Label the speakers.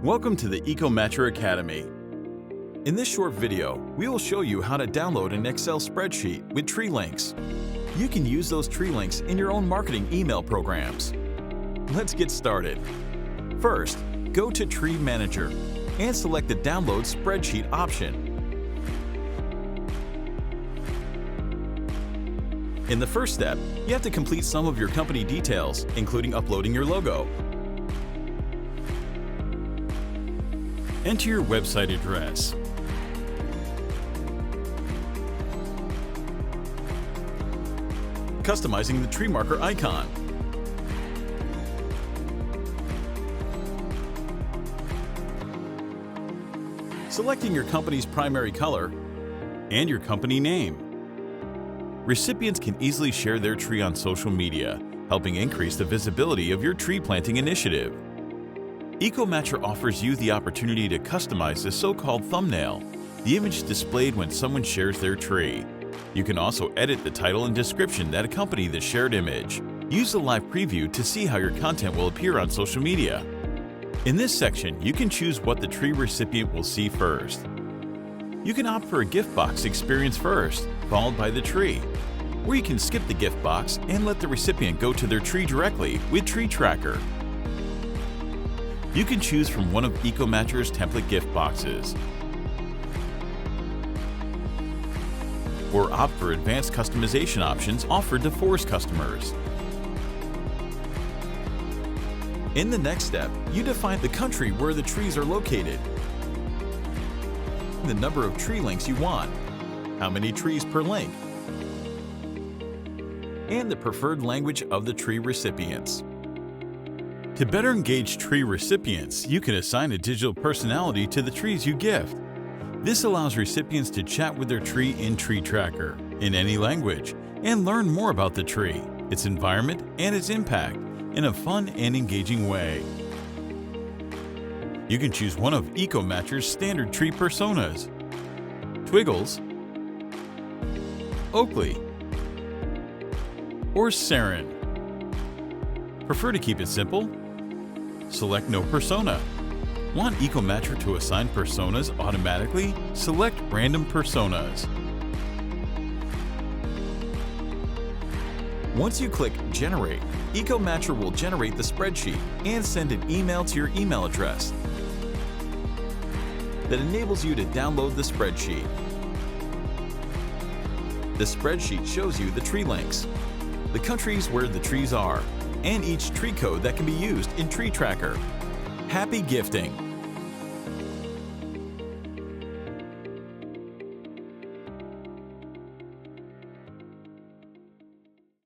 Speaker 1: Welcome to the EcoMatcher Academy. In this short video, we will show you how to download an Excel spreadsheet with tree links. You can use those tree links in your own marketing email programs. Let's get started. First, go to Tree Manager and select the Download Spreadsheet option. In the first step, you have to complete some of your company details, including uploading your logo. Enter your website address. Customizing the tree marker icon. Selecting your company's primary color and your company name. Recipients can easily share their tree on social media, helping increase the visibility of your tree planting initiative. EcoMatcher offers you the opportunity to customize the so-called thumbnail, the image displayed when someone shares their tree. You can also edit the title and description that accompany the shared image. Use the live preview to see how your content will appear on social media. In this section, you can choose what the tree recipient will see first. You can opt for a gift box experience first, followed by the tree, or you can skip the gift box and let the recipient go to their tree directly with Tree Tracker. You can choose from one of EcoMatcher's template gift boxes, or opt for advanced customization options offered to Forest customers. In the next step, you define the country where the trees are located, the number of tree links you want, how many trees per link, and the preferred language of the tree recipients. To better engage tree recipients, you can assign a digital personality to the trees you gift. This allows recipients to chat with their tree in Tree Tracker, in any language, and learn more about the tree, its environment, and its impact in a fun and engaging way. You can choose one of EcoMatcher's standard tree personas: Twiggles, Oakley, or Saren. Prefer to keep it simple? Select No Persona. Want EcoMatcher to assign personas automatically? Select Random Personas. Once you click Generate, EcoMatcher will generate the spreadsheet and send an email to your email address that enables you to download the spreadsheet. The spreadsheet shows you the tree links, the countries where the trees are, and each tree code that can be used in Tree Tracker. Happy gifting!